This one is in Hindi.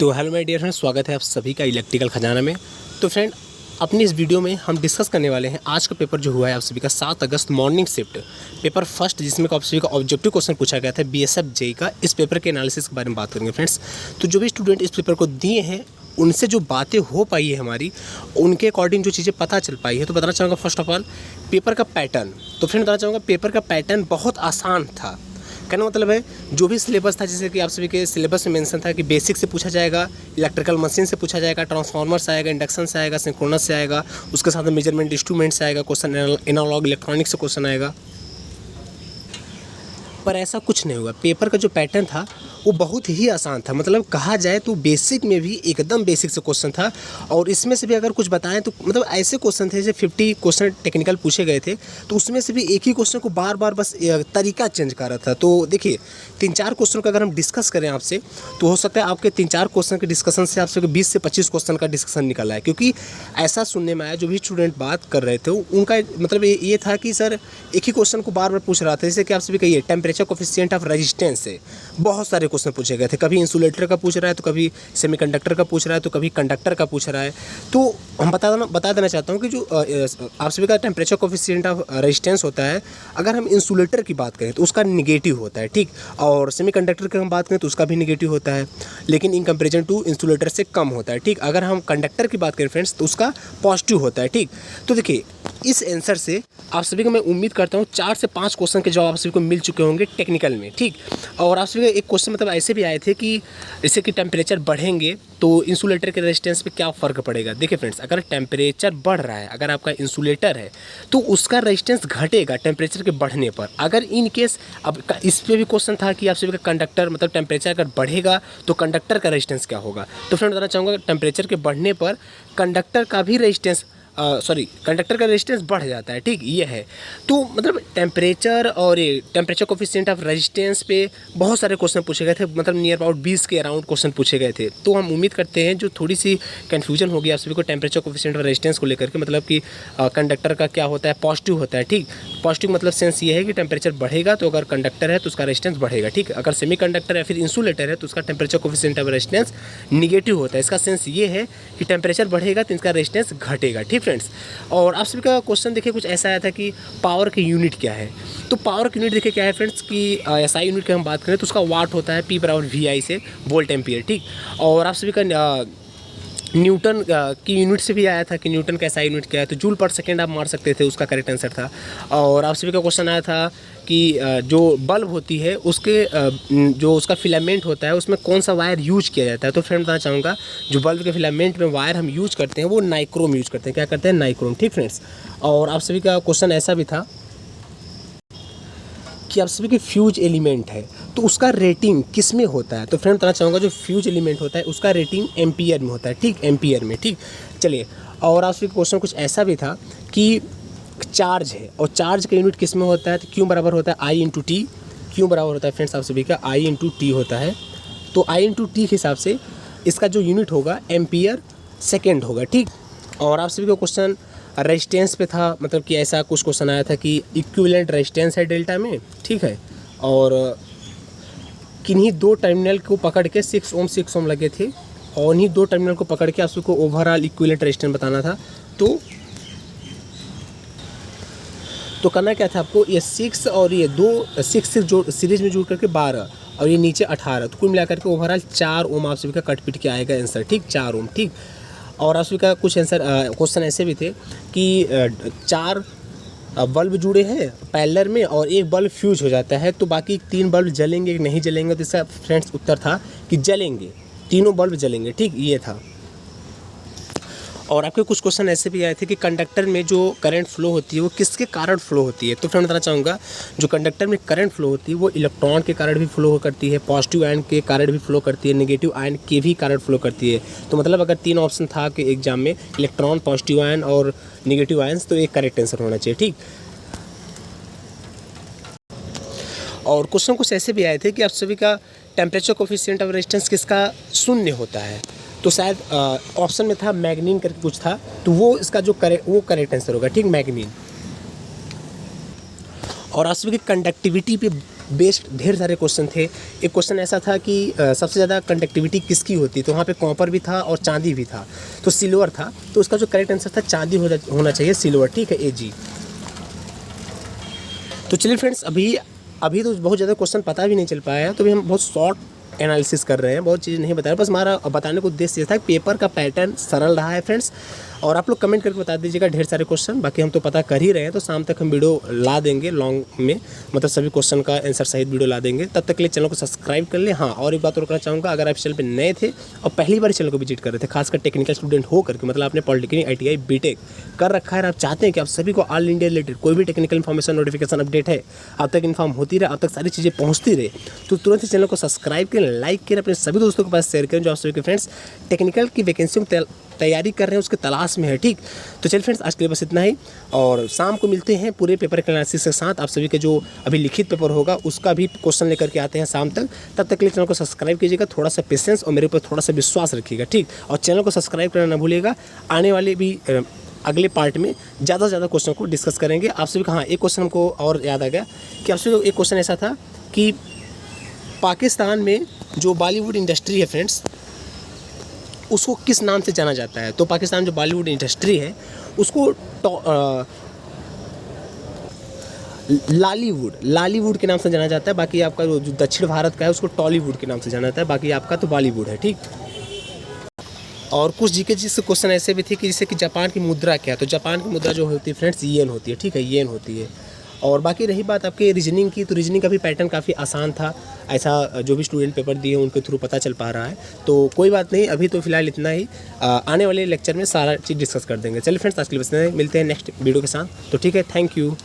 तो हेलो माय डियर फ्रेंड, स्वागत है आप सभी का इलेक्ट्रिकल खजाना में। तो फ्रेंड, अपनी इस वीडियो में हम डिस्कस करने वाले हैं आज का पेपर जो हुआ है आप सभी का 7 अगस्त मॉर्निंग शिफ्ट पेपर फर्स्ट, जिसमें आप सभी का ऑब्जेक्टिव क्वेश्चन पूछा गया था बीएसएफ जेई का। इस पेपर के एनालिसिस के बारे में बात करेंगे फ्रेंड्स। तो जो भी स्टूडेंट इस पेपर को दिए हैं उनसे जो बातें हो पाई है हमारी, उनके अकॉर्डिंग जो चीज़ें पता चल पाई है, तो बताना चाहूँगा फर्स्ट ऑफ ऑल पेपर का पैटर्न। तो फ्रेंड बताना चाहूँगा पेपर का पैटर्न बहुत आसान था। कहने का मतलब है जो भी सिलेबस था, जैसे कि आप सभी के सिलेबस में मेंशन था कि बेसिक से पूछा जाएगा, इलेक्ट्रिकल मशीन से पूछा जाएगा, ट्रांसफार्मर से आएगा, इंडक्शन से आएगा, सिंक्रोनस से आएगा, उसके साथ में मेजरमेंट इंस्ट्रूमेंट से आएगा क्वेश्चन, एनालॉग इलेक्ट्रॉनिक से क्वेश्चन आएगा। पर ऐसा कुछ नहीं हुआ। पेपर का जो पैटर्न था वो बहुत ही आसान था, मतलब कहा जाए तो बेसिक में भी एकदम बेसिक से क्वेश्चन था। और इसमें से भी अगर कुछ बताएं तो मतलब ऐसे क्वेश्चन थे जैसे 50 क्वेश्चन टेक्निकल पूछे गए थे, तो उसमें से भी एक ही क्वेश्चन को बार बार बस तरीका चेंज कर रहा था। तो देखिए 3-4 क्वेश्चन का अगर हम डिस्कस करें आपसे, तो हो सकता है आपके 3-4 क्वेश्चन के डिस्कशन से आपसे 20 से 25 क्वेश्चन का डिस्कशन निकला है। क्योंकि ऐसा सुनने में आया, जो भी स्टूडेंट बात कर रहे थे उनका मतलब ये था कि सर एक ही क्वेश्चन को बार बार पूछ रहा था। जैसे कि आप सभी कहिए टेम्परेचर कोफिशिएंट ऑफ रेजिस्टेंस से बहुत सारे क्वेश्चन पूछे गए थे। कभी इंसुलेटर का पूछ रहा है, तो कभी सेमीकंडक्टर का पूछ रहा है, तो कभी कंडक्टर का पूछ रहा है। तो हम बता देना चाहता हूँ कि जो आप सभी का टेम्परेचर कोफिशिएंट ऑफ रेजिस्टेंस होता है, अगर हम इंसुलेटर की बात करें तो उसका निगेटिव होता है, ठीक। और सेमीकंडक्टर की हम बात करें तो उसका भी निगेटिव होता है, लेकिन इन कंपेरिजन टू इंसुलेटर से कम होता है, ठीक। अगर हम कंडक्टर की बात करें फ्रेंड्स तो उसका पॉजिटिव होता है, ठीक। तो देखिए इस आंसर से आप सभी को मैं उम्मीद करता हूँ 4 से 5 क्वेश्चन के जवाब आप सभी को मिल चुके होंगे टेक्निकल में, ठीक। और आप सभी को एक क्वेश्चन मतलब ऐसे भी आए थे कि जैसे कि टेम्परेचर बढ़ेंगे तो इंसुलेटर के रेजिस्टेंस पे क्या फ़र्क पड़ेगा। देखिए फ्रेंड्स, अगर टेम्परेचर बढ़ रहा है, अगर आपका इंसुलेटर है तो उसका रेजिस्टेंस घटेगा टेम्परेचर के बढ़ने पर। अगर इन केस अब इस पर भी क्वेश्चन था कि आप सभी का कंडक्टर मतलब टेम्परेचर अगर बढ़ेगा तो कंडक्टर का रेजिस्टेंस क्या होगा। तो फ्रेंड बताना चाहूँगा टेम्परेचर के बढ़ने पर कंडक्टर का भी रेजिस्टेंस कंडक्टर का रेजिस्टेंस बढ़ जाता है, ठीक। ये है तो मतलब टेम्परेचर और ये टेम्परेचर कोफिशिएंट ऑफ रेजिस्टेंस पे बहुत सारे क्वेश्चन पूछे गए थे, मतलब नियर अबाउट 20 के अराउंड क्वेश्चन पूछे गए थे। तो हम उम्मीद करते हैं जो थोड़ी सी कन्फ्यूजन होगी आप सभी को टेम्परेचर कोफिशिएंट ऑफ रेजिस्टेंस को लेकर के, मतलब कि कंडक्टर का क्या होता है, पॉजिटिव होता है, ठीक। पॉजिटिव मतलब सेंस ये है कि टेम्परेचर बढ़ेगा तो अगर कंडक्टर है तो उसका रेजिस्टेंस बढ़ेगा, ठीक। अगर सेमी कंडक्टर या फिर इंसुलेटर है तो उसका temperature coefficient of resistance negative होता है। इसका सेंस ये है कि टेम्परेचर बढ़ेगा तो इसका रेजिस्टेंस घटेगा, ठीक फ्रेंड्स। और आप सभी का क्वेश्चन देखिए कुछ ऐसा आया था कि पावर की यूनिट क्या है। तो पावर की यूनिट देखिए क्या है फ्रेंड्स कि एसआई यूनिट की हम बात करें तो उसका वाट होता है P/VI से वोल्ट एम्पियर, ठीक। और आप सभी का न्यूटन की यूनिट से भी आया था कि न्यूटन का एसआई यूनिट क्या है, तो जूल पर सेकेंड आप मार सकते थे, उसका करेक्ट आंसर था। और आप सभी का क्वेश्चन आया था कि जो बल्ब होती है उसके जो उसका फिलामेंट होता है उसमें कौन सा वायर यूज किया जाता है। तो फ्रेंड बताना चाहूँगा जो बल्ब के फिलामेंट में वायर हम यूज करते हैं वो नाइक्रोम यूज करते हैं। क्या करते हैं? नाइक्रोम, ठीक फ्रेंड्स। और आप सभी का क्वेश्चन ऐसा भी था कि आप सभी के फ्यूज एलिमेंट है तो उसका रेटिंग किस में होता है। तो फ्रेंड बताना चाहूँगा जो फ्यूज एलिमेंट होता है उसका रेटिंग एम्पियर में होता है, ठीक, एम्पियर में, ठीक। चलिए, और आप सभी का क्वेश्चन कुछ ऐसा भी था कि चार्ज है और चार्ज का यूनिट किस में होता है, तो क्यों बराबर होता है I/T। क्यों बराबर होता है फ्रेंड्स आप सभी का I/T होता है। तो I/T के हिसाब से इसका जो यूनिट होगा एम्पियर सेकेंड होगा, ठीक। और आप सभी का क्वेश्चन रेजिस्टेंस पे था, मतलब कि ऐसा कुछ क्वेश्चन आया था कि इक्विवेलेंट रेजिस्टेंस है डेल्टा में, ठीक है। और किन्हीं 2 टर्मिनल को पकड़ के 6 ओम लगे थे और उन्हीं 2 टर्मिनल को पकड़ के आप सबको ओवरऑल इक्विवेलेंट रेजिस्टेंस बताना था। तो करना क्या था आपको, ये 6 और ये 2 6 से जोड़ सीरीज में जोड़ करके 12 और ये नीचे 18, तो कुल मिलाकर के ओवरऑल 4 ओम आप सभी का कट पीट के आएगा आंसर, ठीक, 4 ओम, ठीक। और आप सभी का कुछ आंसर क्वेश्चन ऐसे भी थे कि 4 बल्ब जुड़े हैं पैरेलल में और एक बल्ब फ्यूज हो जाता है, तो बाकी 3 बल्ब जलेंगे कि नहीं जलेंगे। तो इसका फ्रेंड्स उत्तर था कि जलेंगे, तीनों बल्ब जलेंगे, ठीक, ये था। और आपके कुछ क्वेश्चन ऐसे भी आए थे कि कंडक्टर में जो करंट फ्लो होती है वो किसके कारण फ्लो होती है। तो फ्रेंड बताना चाहूँगा जो कंडक्टर में करंट फ्लो होती है वो इलेक्ट्रॉन के कारण भी फ्लो करती है, पॉजिटिव आयन के कारण भी फ्लो करती है, नेगेटिव आयन के भी कारण फ्लो करती है। तो मतलब अगर 3 ऑप्शन था कि एग्जाम में इलेक्ट्रॉन, पॉजिटिव आयन और नेगेटिव आयन्स, तो एक करेक्ट आंसर होना चाहिए, ठीक। और क्वेश्चन कुछ ऐसे भी आए थे कि आप सभी का टेम्परेचर कोफिशिएंट ऑफ रेजिस्टेंस किसका शून्य होता है। तो शायद ऑप्शन में था मैग्नीन करके कुछ था, तो वो इसका जो करेक्ट आंसर होगा, ठीक, मैग्नीन। और आप सभी की कंडक्टिविटी पे बेस्ड ढेर सारे क्वेश्चन थे। एक क्वेश्चन ऐसा था कि सबसे ज़्यादा कंडक्टिविटी किसकी होती, तो वहाँ पे कॉपर भी था और चांदी भी था, तो सिल्वर था, तो उसका जो करेक्ट आंसर था चांदी होना चाहिए, सिल्वर। ठीक है, ए जी। तो चलिए फ्रेंड्स, अभी तो बहुत ज़्यादा क्वेश्चन पता भी नहीं चल पाया है, तो अभी हम बहुत शॉर्ट एनालिसिस कर रहे हैं, बहुत चीज़ नहीं बता रहे, बस हमारा बताने का उद्देश्य ये था कि पेपर का पैटर्न सरल रहा है फ्रेंड्स। और आप लोग कमेंट करके बता दीजिएगा ढेर सारे क्वेश्चन, बाकी हम तो पता कर ही रहे हैं, तो शाम तक हम वीडियो ला देंगे लॉन्ग में, मतलब सभी क्वेश्चन का आंसर सहित वीडियो ला देंगे। तब तक के लिए चैनल को सब्सक्राइब कर लें। हाँ, और एक बात और कहना चाहूँगा, अगर आप चैनल पर नए थे और पहली बार चैनल को विजिट कर रहे थे, खासकर टेक्निकल स्टूडेंट हो करके, मतलब आपने पॉलिटेक्निक, ITI, BTech कर रखा है और आप चाहते हैं कि आप सभी को ऑल इंडिया रिलेटेड कोई भी टेक्निकल इन्फॉर्मेशन, नोटिफिकेशन, अपडेट है आप तक इन्फॉर्म होती रहे, आप तक सारी चीज़ें पहुँचती रहे, तो तुरंत ही चैनल को सब्सक्राइब करें, लाइक करें, अपने सभी दोस्तों के पास शेयर करें जो आप सभी के फ्रेंड्स टेक्निकल की वैकेंसियों की तैयारी कर रहे हैं, उसके तलाश में है। ठीक, तो चलिए फ्रेंड्स, आज के लिए बस इतना ही, और शाम को मिलते हैं पूरे पेपर एनालिसिस के साथ। आप सभी के जो अभी लिखित पेपर होगा उसका भी क्वेश्चन लेकर के आते हैं शाम तक। तब तक के लिए चैनल को सब्सक्राइब कीजिएगा, थोड़ा सा पेशेंस और मेरे ऊपर थोड़ा सा विश्वास रखिएगा। ठीक, और चैनल को सब्सक्राइब करना ना भूलिएगा। आने वाले भी अगले पार्ट में ज़्यादा से ज़्यादा क्वेश्चन को डिस्कस करेंगे। आप सभी का, हाँ, एक क्वेश्चन हमको और याद आ गया कि आप सभी को एक क्वेश्चन ऐसा था कि पाकिस्तान में जो बॉलीवुड इंडस्ट्री है फ्रेंड्स, उसको किस नाम से जाना जाता है। तो पाकिस्तान जो बॉलीवुड इंडस्ट्री है उसको लालीवुड के नाम से जाना जाता है। बाकी आपका जो दक्षिण भारत का है उसको टॉलीवुड के नाम से जाना जाता है। बाकी आपका तो बॉलीवुड है। ठीक, और कुछ जीके से क्वेश्चन ऐसे भी थे कि जैसे कि जापान की मुद्रा क्या है, तो जापान की मुद्रा जो होती है फ्रेंड्स येन होती है। ठीक है, येन होती है। और बाकी रही बात आपके रीजनिंग की, तो रीजनिंग का भी पैटर्न काफ़ी आसान था, ऐसा जो भी स्टूडेंट पेपर दिए उनके थ्रू पता चल पा रहा है। तो कोई बात नहीं, अभी तो फिलहाल इतना ही, आने वाले लेक्चर में सारा चीज़ डिस्कस कर देंगे। चलिए फ्रेंड्स, आज के लिए बस इतना ही, मिलते हैं नेक्स्ट वीडियो के साथ। तो ठीक है, थैंक यू।